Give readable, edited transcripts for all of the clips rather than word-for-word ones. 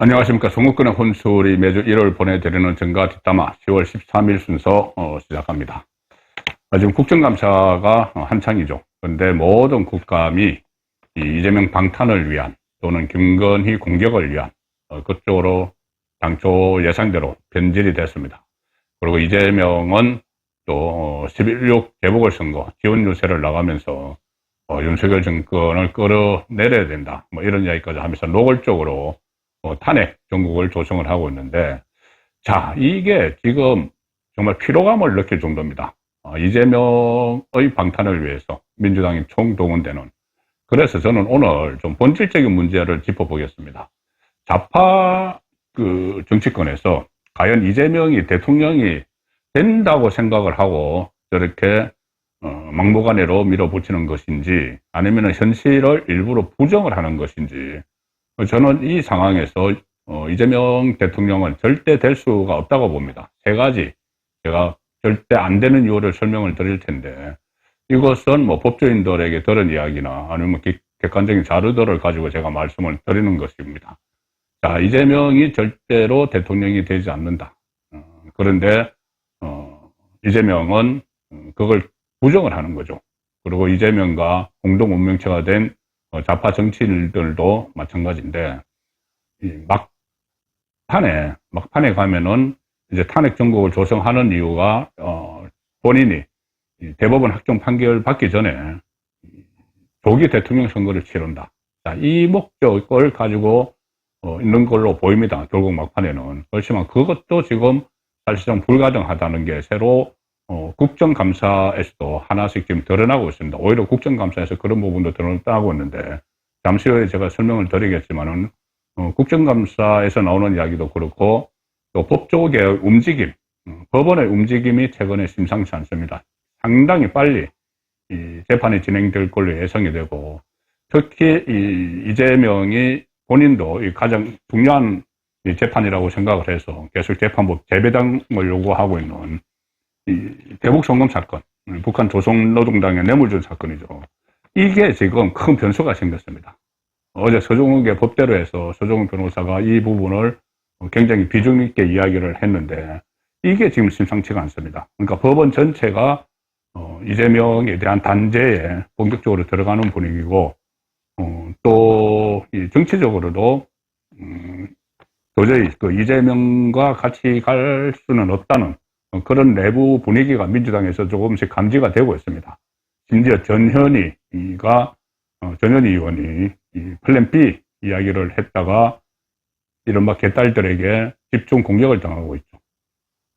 안녕하십니까. 송국근의 혼술이 매주 1월 보내드리는 정가 뒷담화 10월 13일 순서 시작합니다. 지금 국정감사가 한창이죠. 그런데 모든 국감이 이재명 방탄을 위한 또는 김건희 공격을 위한 그쪽으로 당초 예상대로 변질이 됐습니다. 그리고 이재명은 또 11.6 재보궐선거 지원 유세를 나가면서 윤석열 정권을 끌어내려야 된다. 뭐 이런 이야기까지 하면서 노골적으로 탄핵 정국을 조성을 하고 있는데, 자, 이게 지금 정말 피로감을 느낄 정도입니다. 이재명의 방탄을 위해서 민주당이 총동원되는. 그래서 저는 오늘 좀 본질적인 문제를 짚어보겠습니다. 좌파 정치권에서 과연 이재명이 대통령이 된다고 생각을 하고 저렇게 막무가내로 밀어붙이는 것인지, 아니면 현실을 일부러 부정을 하는 것인지, 저는 이 상황에서 이재명 대통령은 절대 될 수가 없다고 봅니다. 세 가지 제가 절대 안 되는 이유를 설명을 드릴 텐데, 이것은 뭐 법조인들에게 들은 이야기나 아니면 객관적인 자료들을 가지고 제가 말씀을 드리는 것입니다. 자, 이재명이 절대로 대통령이 되지 않는다. 그런데 이재명은 그걸 부정을 하는 거죠. 그리고 이재명과 공동 운명체가 된 좌파 정치인들도 마찬가지인데, 막판에 가면은 이제 탄핵 정국을 조성하는 이유가, 본인이 대법원 확정 판결 받기 전에 조기 대통령 선거를 치른다. 자, 이 목적을 가지고 있는 걸로 보입니다. 결국 막판에는. 그렇지만 그것도 지금 사실상 불가능하다는 게 새로 국정감사에서도 하나씩 지금 드러나고 있습니다. 오히려 국정감사에서 그런 부분도 드러나고 있는데, 잠시 후에 제가 설명을 드리겠지만은, 국정감사에서 나오는 이야기도 그렇고, 또 법조계의 움직임, 법원의 움직임이 최근에 심상치 않습니다. 상당히 빨리 이 재판이 진행될 걸로 예상이 되고, 특히 이재명이 본인도 이 가장 중요한 이 재판이라고 생각을 해서 계속 재판부 재배당을 요구하고 있는 이 대북 송금 사건, 북한 조선노동당의 뇌물전 사건이죠. 이게 지금 큰 변수가 생겼습니다. 어제 서종욱의 법대로 해서 서종욱 변호사가 이 부분을 굉장히 비중 있게 이야기를 했는데, 이게 지금 심상치가 않습니다. 그러니까 법원 전체가 이재명에 대한 단죄에 본격적으로 들어가는 분위기고, 또 정치적으로도 도저히 이재명과 같이 갈 수는 없다는 그런 내부 분위기가 민주당에서 조금씩 감지가 되고 있습니다. 심지어 전현희 의원이 플랜 B 이야기를 했다가 이른바 개딸들에게 집중 공격을 당하고 있죠.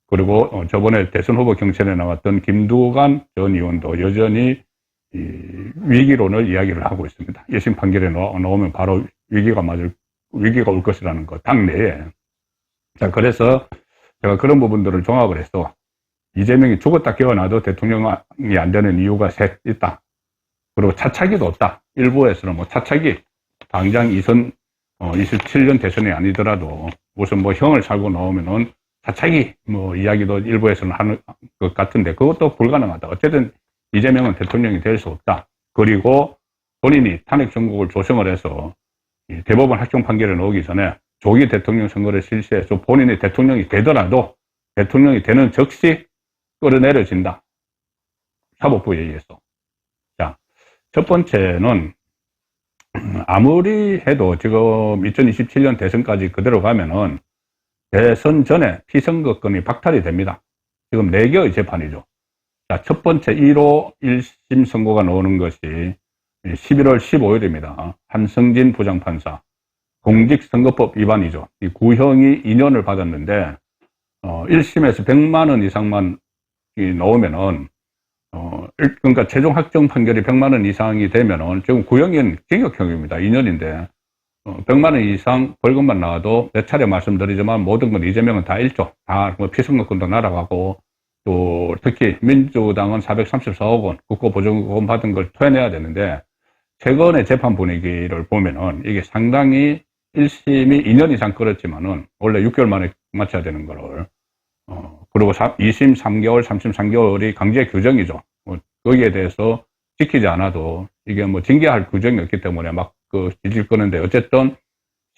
그리고 저번에 대선 후보 경선에 나왔던 김두관 전 의원도 여전히 위기론을 이야기를 하고 있습니다. 1심 판결에 나오면 바로 위기가 올 것이라는 거, 당내에. 자, 그래서 제가 그런 부분들을 종합을 해서 이재명이 죽었다 깨어나도 대통령이 안 되는 이유가 셋 있다. 그리고 차차기도 없다. 일부에서는 뭐 차차기, 당장 27년 대선이 아니더라도 무슨 뭐 형을 살고 나오면은 차차기 뭐 이야기도 일부에서는 하는 것 같은데, 그것도 불가능하다. 어쨌든 이재명은 대통령이 될 수 없다. 그리고 본인이 탄핵 정국을 조성을 해서 대법원 확정 판결에 나오기 전에 조기 대통령 선거를 실시해서 본인이 대통령이 되더라도 대통령이 되는 즉시 끌어내려진다. 사법부에 의해서. 자, 첫 번째는 아무리 해도 지금 2027년 대선까지 그대로 가면은 대선 전에 피선거권이 박탈이 됩니다. 지금 4개의 재판이죠. 자, 첫 번째 1호 1심 선고가 나오는 것이 11월 15일입니다. 한성진 부장판사. 공직선거법 위반이죠. 이 구형이 2년을 받았는데, 1심에서 100만 원 이상만 나오면은, 그러니까 최종 확정 판결이 100만 원 이상이 되면은, 지금 구형은 징역형입니다. 2년인데, 100만 원 이상 벌금만 나와도 몇 차례 말씀드리지만 모든 건 이재명은 다 일조. 다 뭐 피선거권도 날아가고, 또 특히 민주당은 434억 원 국고보조금 받은 걸 토해내야 되는데, 최근의 재판 분위기를 보면은 이게 상당히 1심이 2년 이상 끌었지만은 원래 6개월 만에 맞춰야 되는 거를, 그리고 2심 3개월, 3심 3개월이 강제 규정이죠. 거기에 대해서 지키지 않아도 이게 뭐 징계할 규정이 없기 때문에 막 질질 끄는데, 어쨌든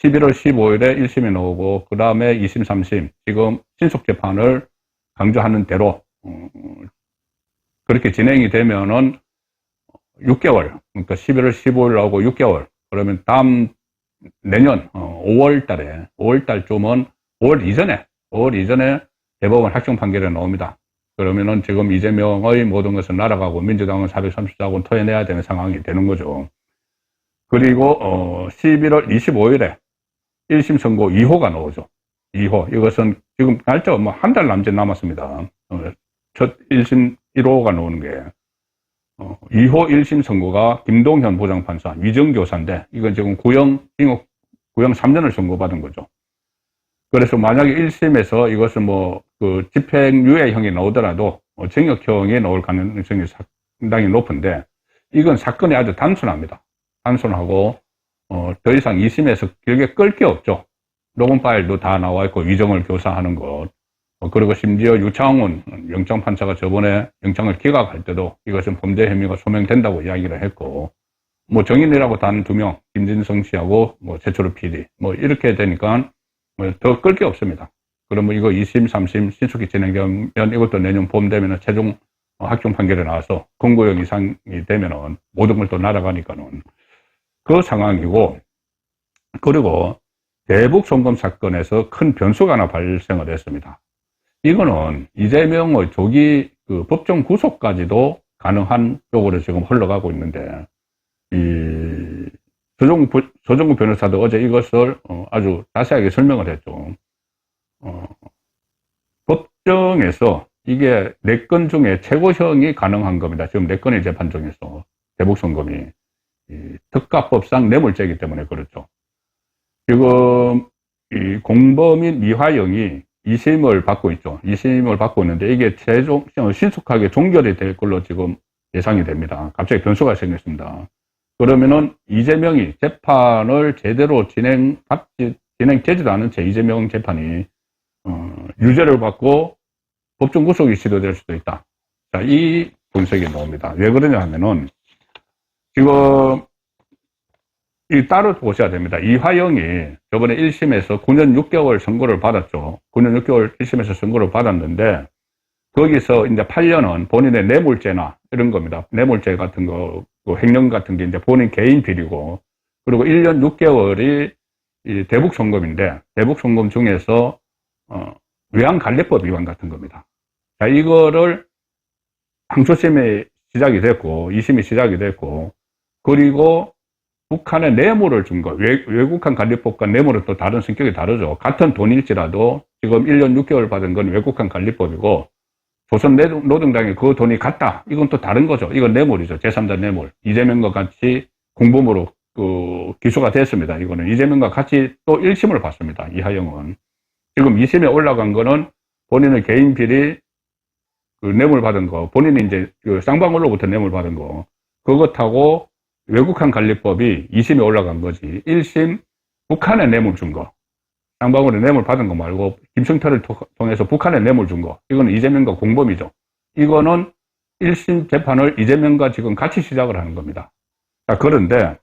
11월 15일에 1심이 나오고, 그 다음에 2심, 3심, 지금 신속재판을 강조하는 대로, 그렇게 진행이 되면은 6개월, 그러니까 11월 15일 나오고 6개월, 그러면 다음 내년 5월 달쯤은 5월 이전에 대법원 확정 판결이 나옵니다. 그러면은 지금 이재명의 모든 것은 날아가고 민주당은 434원 토해내야 되는 상황이 되는 거죠. 그리고 11월 25일에 1심 선고 2호가 나오죠. 2호. 이것은 지금 날짜가 뭐 한 달 남짓 남았습니다. 첫 1심 1호가 나오는 게 2호 1심 선고가 김동현 부장판사, 위정교사인데 이건 지금 구형 3년을 선고받은 거죠. 그래서 만약에 1심에서 이것은 그 집행유예형이 나오더라도 징역형이 나올 가능성이 상당히 높은데, 이건 사건이 아주 단순합니다. 단순하고 더 이상 2심에서 길게 끌 게 없죠. 녹음 파일도 다 나와 있고 위정을 교사하는 것, 그리고 심지어 유창훈 영장판사가 저번에 영장을 기각할 때도 이것은 범죄 혐의가 소명된다고 이야기를 했고, 정인이라고 단 2명, 김진성 씨하고 최초로 PD, 이렇게 되니까 더 끌 게 없습니다. 그러면 이거 2심, 3심 신속히 진행되면 이것도 내년 봄 되면은 최종 확정 판결이 나와서 공고형 이상이 되면은 모든 걸 또 날아가니까는 그 상황이고, 그리고 대북 송금 사건에서 큰 변수가 하나 발생을 했습니다. 이거는 이재명의 조기 그 법정 구속까지도 가능한 쪽으로 지금 흘러가고 있는데, 이 서정구 변호사도 어제 이것을 아주 자세하게 설명을 했죠. 법정에서 이게 4건 중에 최고형이 가능한 겁니다. 지금 4건의 재판 중에서 대북 송금이 특가법상 뇌물죄이기 때문에 그렇죠. 지금 이 공범인 이화영이 2심을 받고 있죠. 2심을 받고 있는데 이게 최종 신속하게 종결이 될 걸로 지금 예상이 됩니다. 갑자기 변수가 생겼습니다. 그러면은 이재명이 재판을 제대로 진행되지도 않은 채 이재명 재판이 유죄를 받고 법정 구속이 시도될 수도 있다. 자, 이 분석이 나옵니다. 왜 그러냐 하면은 지금 이 따로 보셔야 됩니다. 이화영이 저번에 1심에서 9년 6개월 선고를 받았죠. 9년 6개월 1심에서 선고를 받았는데, 거기서 이제 8년은 본인의 뇌물죄나 이런 겁니다. 뇌물죄 같은 거, 횡령 같은 게 이제 본인 개인 비리고, 그리고 1년 6개월이 이 대북 송금인데, 대북 송금 중에서 외환관리법 위반 같은 겁니다. 자, 이거를 항소심이 시작이 됐고, 2심이 시작이 됐고, 그리고 북한에 뇌물을 준 거, 외국한 관리법과 뇌물은 또 다른 성격이 다르죠. 같은 돈일지라도 지금 1년 6개월 받은 건 외국한 관리법이고, 조선노동당에 그 돈이 갔다. 이건 또 다른 거죠. 이건 뇌물이죠. 제3자 뇌물. 이재명과 같이 공범으로 기소가 됐습니다. 이거는 이재명과 같이 또 1심을 받습니다. 이하영은. 지금 2심에 올라간 거는 본인의 개인 비리, 뇌물 받은 거, 본인이 이제 쌍방울로부터 뇌물 받은 거, 그것하고 외국한 관리법이 2심에 올라간 거지. 1심 북한에 뇌물 준 거, 쌍방울에 뇌물 받은 거 말고 김성태를 통해서 북한에 뇌물 준 거, 이거는 이재명과 공범이죠. 이거는 1심 재판을 이재명과 지금 같이 시작을 하는 겁니다. 자, 그런데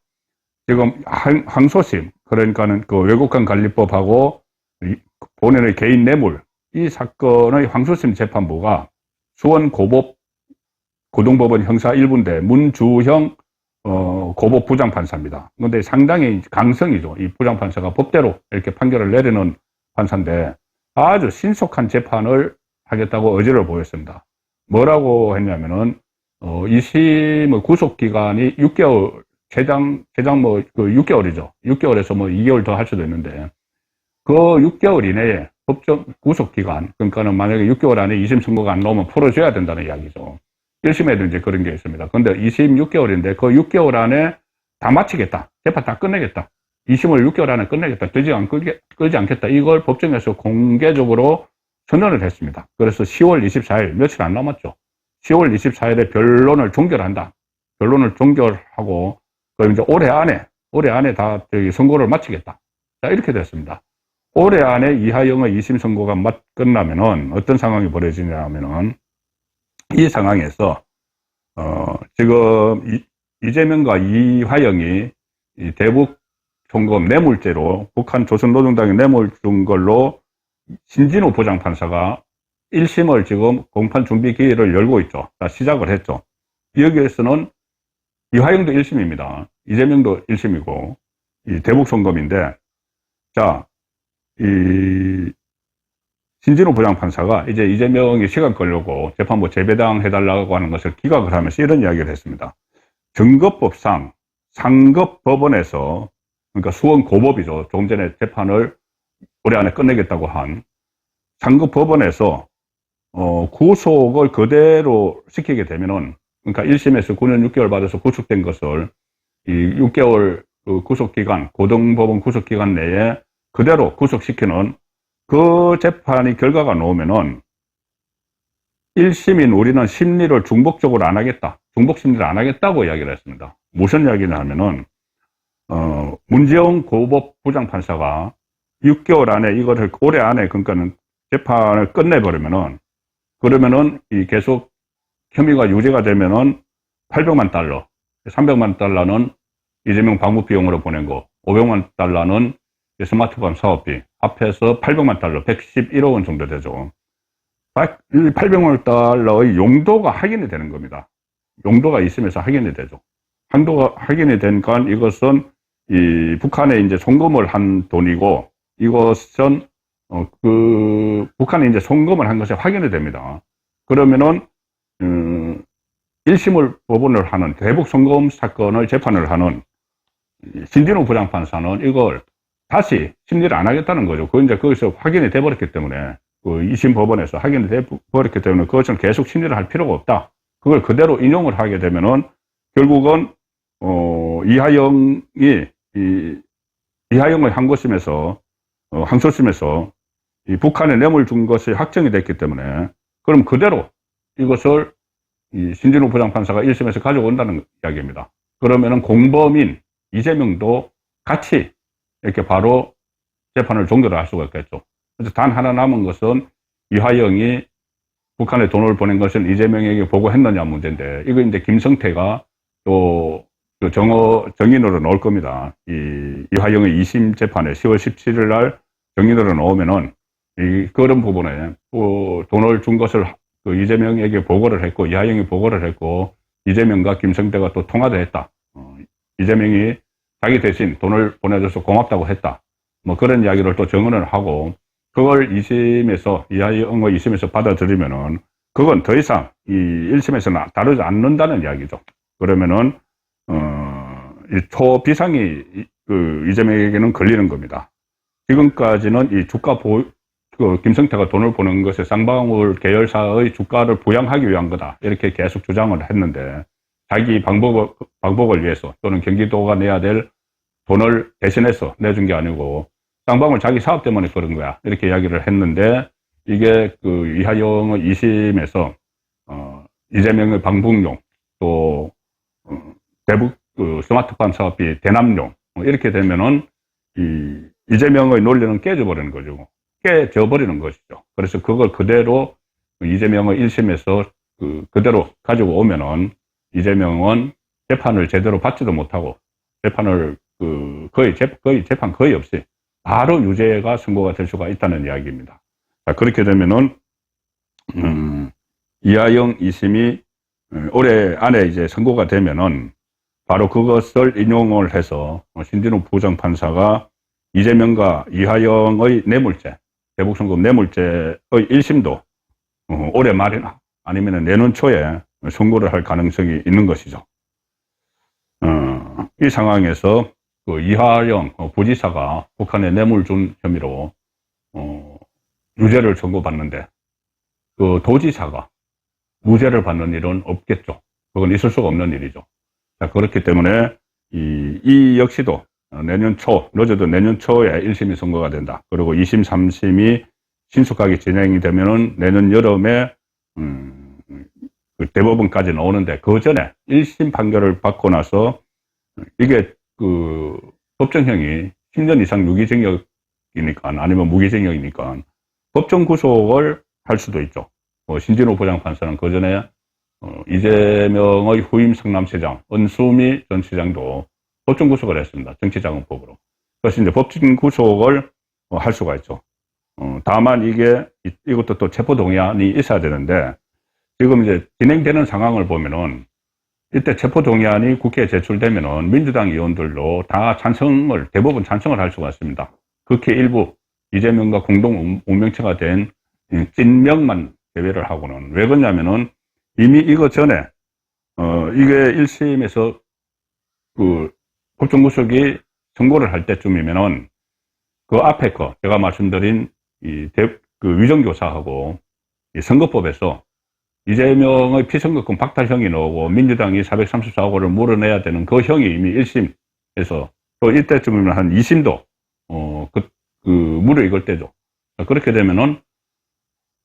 지금 항소심, 그러니까는 그 외국한 관리법하고 본인의 개인 뇌물, 이 사건의 항소심 재판부가 수원 고등법원 형사 1분대 문주형 고법 부장판사입니다. 그런데 상당히 강성이죠. 이 부장판사가 법대로 이렇게 판결을 내리는 판사인데 아주 신속한 재판을 하겠다고 의지를 보였습니다. 뭐라고 했냐면은 2심의 구속기간이 6개월, 최장 6개월이죠. 6개월에서 2개월 더 할 수도 있는데 그 6개월 이내에 법정 구속기간, 그러니까는 만약에 6개월 안에 2심 선고가 안 나오면 풀어줘야 된다는 이야기죠. 1심에도 이제 그런 게 있습니다. 근데 2심 6개월인데 그 6개월 안에 다 마치겠다. 재판 다 끝내겠다. 2심을 6개월 안에 끝내겠다. 끌지 않겠다. 이걸 법정에서 공개적으로 선언을 했습니다. 그래서 10월 24일, 며칠 안 남았죠. 10월 24일에 변론을 종결한다. 변론을 종결하고, 그럼 이제 올해 안에 다 선고를 마치겠다. 자, 이렇게 됐습니다. 올해 안에 이하영의 2심 선고가 끝나면은 어떤 상황이 벌어지냐 하면은 이 상황에서 지금 이재명과 이화영이 이 대북 송금 뇌물죄로 북한 조선노동당에 뇌물 준 걸로 신진우 부장판사가 1심을 지금 공판 준비 기일을 열고 있죠. 다 시작을 했죠. 여기에서는 이화영도 1심입니다. 이재명도 1심이고, 이 대북 송금인데, 자, 이 신진우 부장판사가 이제 이재명이 시간 끌려고 재판부 재배당 해달라고 하는 것을 기각을 하면서 이런 이야기를 했습니다. 증거법상 상급법원에서, 그러니까 수원고법이죠. 조금 전에 재판을 올해 안에 끝내겠다고 한 상급법원에서 구속을 그대로 시키게 되면은, 그러니까 1심에서 9년 6개월 받아서 구속된 것을 이 6개월 그 구속기간, 고등법원 구속기간 내에 그대로 구속시키는 그 재판이 결과가 나오면은 1심인 우리는 심리를 중복적으로 안 하겠다. 중복 심리를 안 하겠다고 이야기를 했습니다. 무슨 이야기냐 하면은, 문재영 고법 부장판사가 6개월 안에 이거를 올해 안에 그러니까는 재판을 끝내버리면은, 그러면은 이 계속 혐의가 유죄가 되면은 800만 달러, 300만 달러는 이재명 방북 비용으로 보낸 거, 500만 달러는 스마트폰 사업비, 합해서 800만 달러, 111억 원 정도 되죠. 800만 달러의 용도가 확인이 되는 겁니다. 용도가 있으면서 확인이 되죠. 한도가 확인이 되니까 이것은 이 북한에 이제 송금을 한 돈이고, 이것은 북한에 이제 송금을 한 것이 확인이 됩니다. 그러면은 1심을 법원을 하는 대북 송금 사건을 재판을 하는 신진우 부장판사는 이걸 다시 심리를 안 하겠다는 거죠. 그 이제 거기서 확인이 돼 버렸기 때문에, 그 2심 법원에서 확인이 돼 버렸기 때문에 그것은 계속 심리를 할 필요가 없다. 그걸 그대로 인용을 하게 되면은 결국은 이하영의 항소심에서 이 북한에 뇌물 준 것이 확정이 됐기 때문에, 그럼 그대로 이것을 이 신진우 부장판사가 1심에서 가져온다는 이야기입니다. 그러면은 공범인 이재명도 같이 이렇게 바로 재판을 종결을 할 수가 있겠죠. 그래서 단 하나 남은 것은 이화영이 북한에 돈을 보낸 것은 이재명에게 보고했느냐 문제인데, 이거 이제 김성태가 또 그 정인으로 나올 겁니다. 이화영의 2심 재판에 10월 17일 날 정인으로 나오면은 그런 부분에 돈을 준 것을 그 이재명에게 보고를 했고, 이화영이 보고를 했고, 이재명과 김성태가 또 통화도 했다. 이재명이 자기 대신 돈을 보내줘서 고맙다고 했다. 뭐 그런 이야기를 또 증언을 하고, 그걸 2심에서, 이하영의 2심에서 받아들이면은, 그건 더 이상 이 1심에서는 다루지 않는다는 이야기죠. 그러면은, 이 초비상이 그 이재명에게는 걸리는 겁니다. 지금까지는 이 주가 김성태가 돈을 보낸 것에 쌍방울 계열사의 주가를 부양하기 위한 거다. 이렇게 계속 주장을 했는데, 자기 방법을 위해서 또는 경기도가 내야 될 돈을 대신해서 내준 게 아니고 쌍방울 자기 사업 때문에 그런 거야. 이렇게 이야기를 했는데, 이게 그 이하영의 2심에서 이재명의 방북용, 또 대북 그 스마트폰 사업비 대남용, 이렇게 되면은 이재명의 논리는 깨져버리는 거죠. 깨져버리는 것이죠. 그래서 그걸 그대로 이재명의 1심에서 그대로 가지고 오면은 이재명은 재판을 제대로 받지도 못하고, 재판을 거의 재판 거의 없이 바로 유죄가 선고가 될 수가 있다는 이야기입니다. 자, 그렇게 되면은 이하영 2심이 올해 안에 이제 선고가 되면은 바로 그것을 인용을 해서 신진우 부장판사가 이재명과 이하영의 뇌물죄, 대북송금 뇌물죄의 1심도 올해 말이나 아니면 내년 초에 선고를 할 가능성이 있는 것이죠. 이 상황에서 그 이하영 부지사가 북한에 뇌물 준 혐의로 유죄를 선고받는데, 그 도지사가 무죄를 받는 일은 없겠죠. 그건 있을 수가 없는 일이죠. 자, 그렇기 때문에 이 역시도 내년 초, 늦어도 내년 초에 1심이 선고가 된다. 그리고 2심, 3심이 신속하게 진행이 되면은 내년 여름에 그 대법원까지 나오는데, 그 전에 1심 판결을 받고 나서 이게 그 법정형이 10년 이상 유기징역이니까, 아니면 무기징역이니까 법정 구속을 할 수도 있죠. 신진우 부장판사는 그 전에 이재명의 후임 성남시장 은수미 전 시장도 법정 구속을 했습니다. 정치자금법으로. 그래서 이제 법정 구속을 할 수가 있죠. 다만 이것도 또 체포동의안이 있어야 되는데, 지금 이제 진행되는 상황을 보면은, 이때 체포동의안이 국회에 제출되면은 민주당 의원들도 다 대부분 찬성을 할 수가 있습니다. 국회 일부 이재명과 공동 운명체가 된 찐명만 제외를 하고는. 왜 그러냐면은 이미 이거 전에, 이게 1심에서 법정구속이 선고를 할 때쯤이면은 그 앞에 제가 말씀드린 위정교사하고 이 선거법에서 이재명의 피선거권 박탈형이 나오고 민주당이 434억을 물어내야 되는 그 형이 이미 1심에서 또 이때쯤이면 한 2심도 물어 익을 때죠. 그렇게 되면은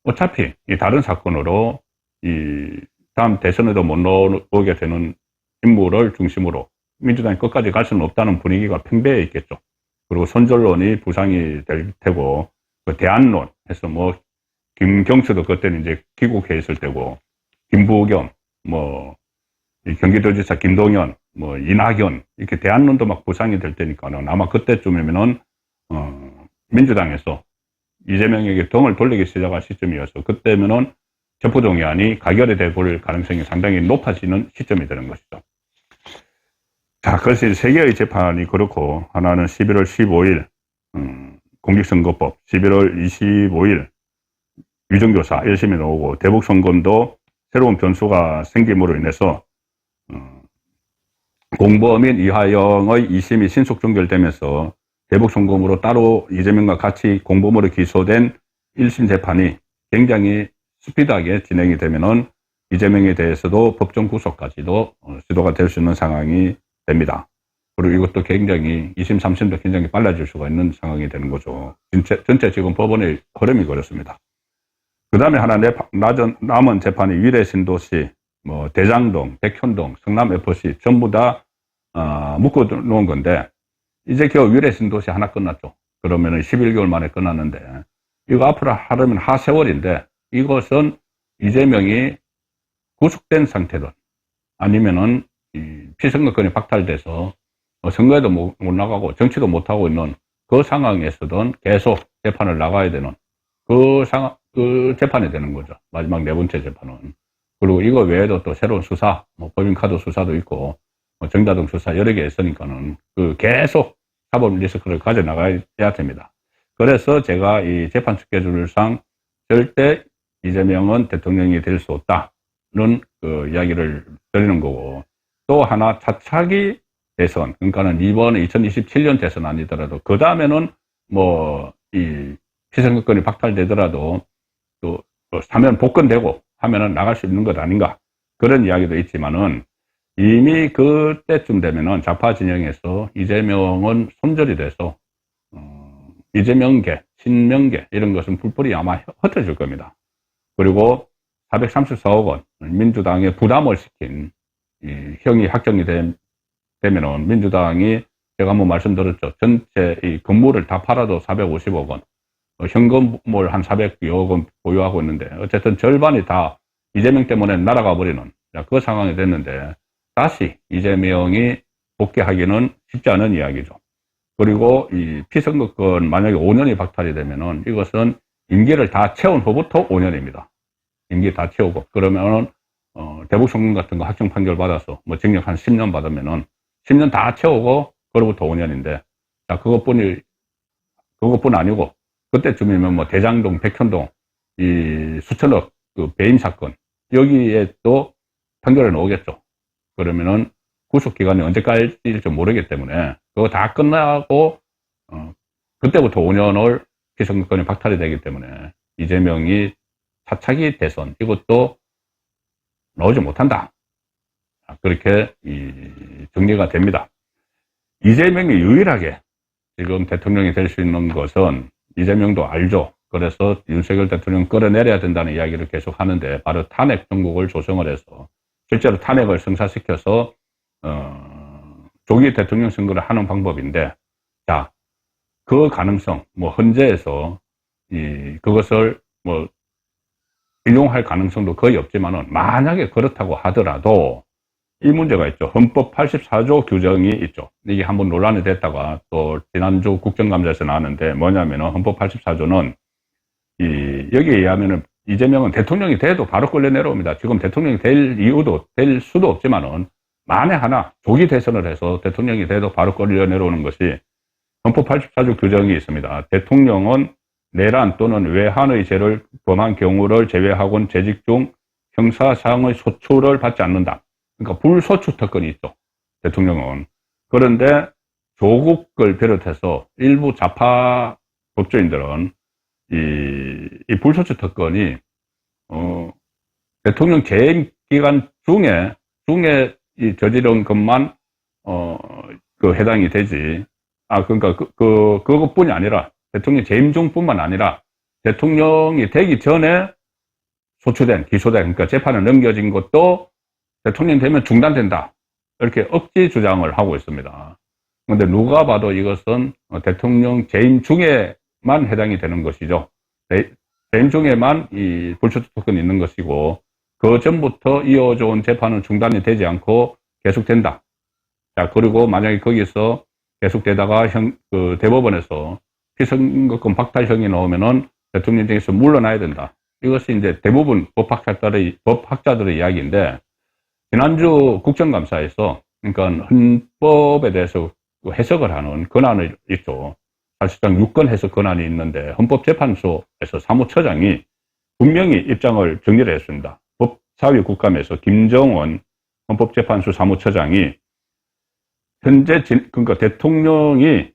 어차피 이 다른 사건으로 이 다음 대선에도 못 나오게 되는 인물을 중심으로 민주당이 끝까지 갈 수는 없다는 분위기가 팽배해 있겠죠. 그리고 선전론이 부상이 될 테고, 그 대안론 해서 김경수도 그때는 이제 귀국해 있을 때고, 김부겸, 경기도지사 김동연, 이낙연, 이렇게 대안론도 막 부상이 될 테니까는 아마 그때쯤이면은, 민주당에서 이재명에게 등을 돌리기 시작할 시점이어서 그때면은 체포동의안이 가결이 될 가능성이 상당히 높아지는 시점이 되는 것이죠. 자, 그래서 세 개의 재판이 그렇고, 하나는 11월 15일, 공직선거법, 11월 25일, 위정교사 1심이 나오고, 대북송금도 새로운 변수가 생김으로 인해서, 공범인 이화영의 2심이 신속 종결되면서, 대북송금으로 따로 이재명과 같이 공범으로 기소된 1심 재판이 굉장히 스피드하게 진행이 되면은, 이재명에 대해서도 법정 구속까지도 시도가 될 수 있는 상황이 됩니다. 그리고 이것도 굉장히 2심, 3심도 굉장히 빨라질 수가 있는 상황이 되는 거죠. 전체 지금 법원의 흐름이 그렇습니다. 그 다음에 하나 남은 재판이 위례신도시, 대장동, 백현동, 성남FC 전부 다 묶어 놓은 건데, 이제 겨우 위례신도시 하나 끝났죠. 그러면은 11개월 만에 끝났는데, 이거 앞으로 하려면 하세월인데, 이것은 이재명이 구속된 상태든 아니면은 피선거권이 박탈돼서 선거에도 못 나가고 정치도 못하고 있는 그 상황에서든 계속 재판을 나가야 되는 그 재판이 되는 거죠. 마지막 네 번째 재판은. 그리고 이거 외에도 또 새로운 수사, 법인카드 수사도 있고, 정다등 수사 여러 개 있으니까는 계속 사법 리스크를 가져나가야 됩니다. 그래서 제가 이 재판 스케줄상 절대 이재명은 대통령이 될 수 없다는 이야기를 드리는 거고, 또 하나 차차기 대선, 그러니까는 이번에 2027년 대선 아니더라도 그 다음에는 이 피선거권이 박탈되더라도 또 사면 복권되고 하면은 나갈 수 있는 것 아닌가, 그런 이야기도 있지만은 이미 그때쯤 되면은 좌파 진영에서 이재명은 손절이 돼서 이재명계, 친명계 이런 것은 풀뿌리 아마 흩어질 겁니다. 그리고 434억 원 민주당에 부담을 시킨 이 형이 확정이 되면은 민주당이 제가 한번 말씀드렸죠. 전체 이 건물을 다 팔아도 450억 원, 현금을 한 400여 원 보유하고 있는데 어쨌든 절반이 다 이재명 때문에 날아가 버리는 그 상황이 됐는데, 다시 이재명이 복귀하기는 쉽지 않은 이야기죠. 그리고 이 피선거권 만약에 5년이 박탈이 되면은 이것은 임기를 다 채운 후부터 5년입니다. 임기 다 채우고, 그러면은 대북송금 같은 거 확정 판결 받아서 징역 한 10년 받으면은 10년 다 채우고 그로부터 5년인데, 자, 그것뿐 아니고 그때쯤이면 대장동, 백현동 이 수천억 배임 사건, 여기에 또 판결이 나오겠죠. 그러면은 구속 기간이 언제까지일지 모르기 때문에 그거 다 끝나고 그때부터 5년을 피선거권이 박탈이 되기 때문에 이재명이 차차기 대선 이것도 나오지 못한다. 그렇게 정리가 됩니다. 이재명이 유일하게 지금 대통령이 될 수 있는 것은 이재명도 알죠. 그래서 윤석열 대통령 끌어내려야 된다는 이야기를 계속 하는데, 바로 탄핵 정국을 조성을 해서 실제로 탄핵을 성사시켜서 조기 대통령 선거를 하는 방법인데, 자, 그 가능성, 헌재에서 그것을 인용할 가능성도 거의 없지만은, 만약에 그렇다고 하더라도 이 문제가 있죠. 헌법 84조 규정이 있죠. 이게 한번 논란이 됐다가 또 지난주 국정감사에서 나왔는데 뭐냐면은 헌법 84조는 여기에 의하면은 이재명은 대통령이 돼도 바로 끌려 내려옵니다. 지금 대통령이 될 수도 없지만은 만에 하나 조기 대선을 해서 대통령이 돼도 바로 끌려 내려오는 것이 헌법 84조 규정이 있습니다. 대통령은 내란 또는 외환의 죄를 범한 경우를 제외하고는 재직 중 형사사항의 소추를 받지 않는다. 그러니까 불소추 특권이 있죠. 대통령은. 그런데 조국을 비롯해서 일부 좌파 법조인들은 이 불소추 특권이 대통령 재임 기간 중에 이 저지른 것만 해당이 되지. 그러니까 그것뿐이 아니라 대통령 재임 중뿐만 아니라 대통령이 되기 전에 소추된, 기소된, 그러니까 재판을 넘겨진 것도 대통령 되면 중단된다. 이렇게 억지 주장을 하고 있습니다. 그런데 누가 봐도 이것은 대통령 재임 중에만 해당이 되는 것이죠. 재임 중에만 이 불소추 특권이 있는 것이고, 그 전부터 이어져 온 재판은 중단이 되지 않고 계속된다. 자, 그리고 만약에 거기서 계속되다가 대법원에서 피선거권 박탈형이 나오면은 대통령직에서 물러나야 된다. 이것이 이제 대부분 법학자들의 이야기인데, 지난주 국정감사에서, 그러니까 헌법에 대해서 해석을 하는 권한이 있죠. 사실상 6건 해석 권한이 있는데, 헌법재판소에서 사무처장이 분명히 입장을 정리를 했습니다. 법사위 국감에서 김정원 헌법재판소 사무처장이 현재, 그러니까 대통령이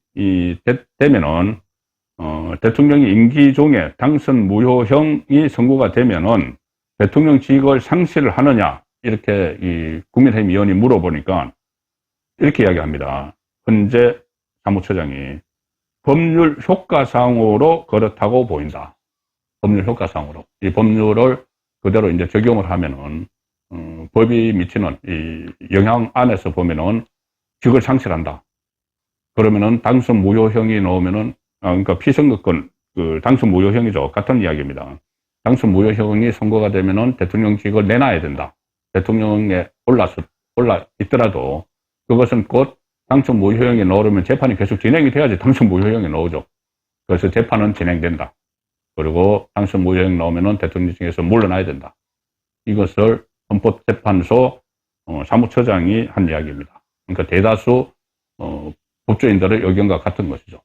되면은, 대통령이 임기 중에 당선 무효형이 선고가 되면은 대통령직을 상실을 하느냐, 이렇게 국민의힘 의원이 물어보니까 이렇게 이야기합니다. 현재 사무처장이 법률 효과상으로 그렇다고 보인다. 법률 효과상으로. 이 법률을 그대로 이제 적용을 하면은, 법이 미치는 이 영향 안에서 보면은 직을 상실한다. 그러면은 당선 무효형이 나오면은, 그러니까 피선거권, 당선 무효형이죠. 같은 이야기입니다. 당선 무효형이 선고가 되면은 대통령직을 내놔야 된다. 대통령에 올라 있더라도 그것은 곧 당선 무효형이 나오려면 재판이 계속 진행이 돼야지 당선 무효형이 나오죠. 그래서 재판은 진행된다. 그리고 당선 무효형이 나오면은 대통령직에서 물러나야 된다. 이것을 헌법재판소 사무처장이 한 이야기입니다. 그러니까 대다수 법조인들의 의견과 같은 것이죠.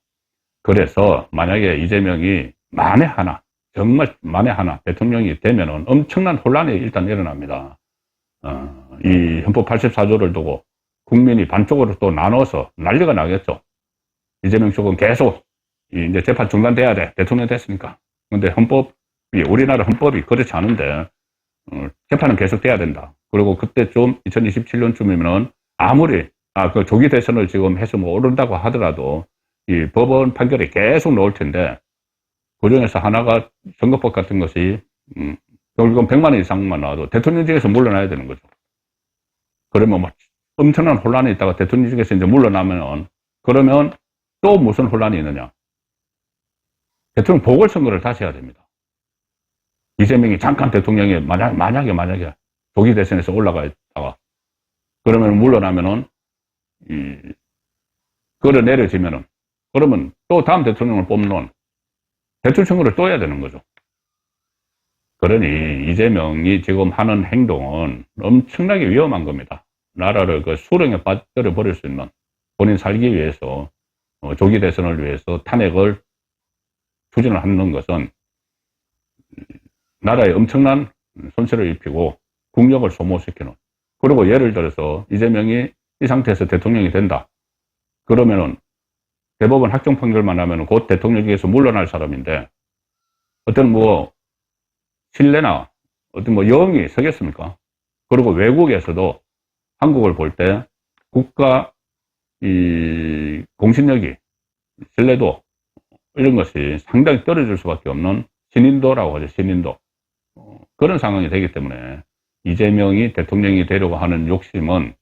그래서 만약에 이재명이 만에 하나, 정말 만에 하나 대통령이 되면은 엄청난 혼란이 일단 일어납니다. 이 헌법 84조를 두고 국민이 반쪽으로 또 나눠서 난리가 나겠죠. 이재명 쪽은 계속 이제 재판 중단돼야 돼. 대통령 됐으니까. 근데 우리나라 헌법이 그렇지 않은데, 재판은 계속 돼야 된다. 그리고 그때쯤 2027년쯤이면은 아무리, 그 조기 대선을 지금 해서 뭐 오른다고 하더라도 이 법원 판결이 계속 나올 텐데, 그 중에서 하나가 선거법 같은 것이, 결국은 100만 원 이상만 나와도 대통령직에서 물러나야 되는 거죠. 그러면 뭐 엄청난 혼란이 있다가 대통령직에서 이제 물러나면, 그러면 또 무슨 혼란이 있느냐. 대통령 보궐선거를 다시 해야 됩니다. 이재명이 잠깐 대통령이 만약에 조기 대선에서 올라가 있다가, 그러면 물러나면은, 끌어내려지면은, 그러면 또 다음 대통령을 뽑는 대통령 선거를 또 해야 되는 거죠. 그러니 이재명이 지금 하는 행동은 엄청나게 위험한 겁니다. 나라를 수렁에 빠뜨려 버릴 수 있는, 본인 살기 위해서, 조기 대선을 위해서 탄핵을 추진을 하는 것은 나라에 엄청난 손실을 입히고 국력을 소모시키는. 그리고 예를 들어서 이재명이 이 상태에서 대통령이 된다. 그러면은 대법원 확정 판결만 하면 곧 대통령직에서 물러날 사람인데, 어떤 신뢰나 어떤 영이 서겠습니까? 그리고 외국에서도 한국을 볼 때 국가 공신력이, 신뢰도, 이런 것이 상당히 떨어질 수밖에 없는 신인도라고 하죠. 신인도. 그런 상황이 되기 때문에 이재명이 대통령이 되려고 하는 욕심은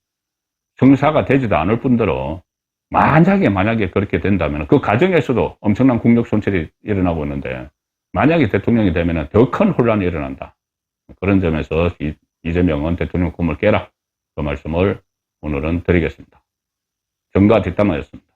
성사가 되지도 않을 뿐더러, 만약에 그렇게 된다면 그 과정에서도 엄청난 국력 손실이 일어나고 있는데, 만약에 대통령이 되면 더 큰 혼란이 일어난다. 그런 점에서 이재명은 대통령 꿈을 깨라. 그 말씀을 오늘은 드리겠습니다. 정가 뒷담화였습니다.